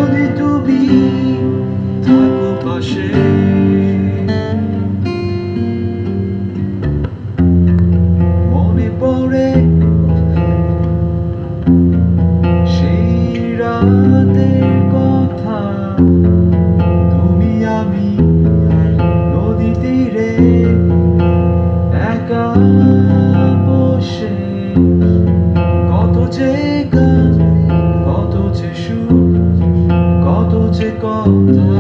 যদি তুমি থাকো পাশে, মনে পড়ে সেই রাতের কথা। তুমি আমি নদী তীরে একা বসে, কত যে গান, কত যে সুর, কত যে কথা।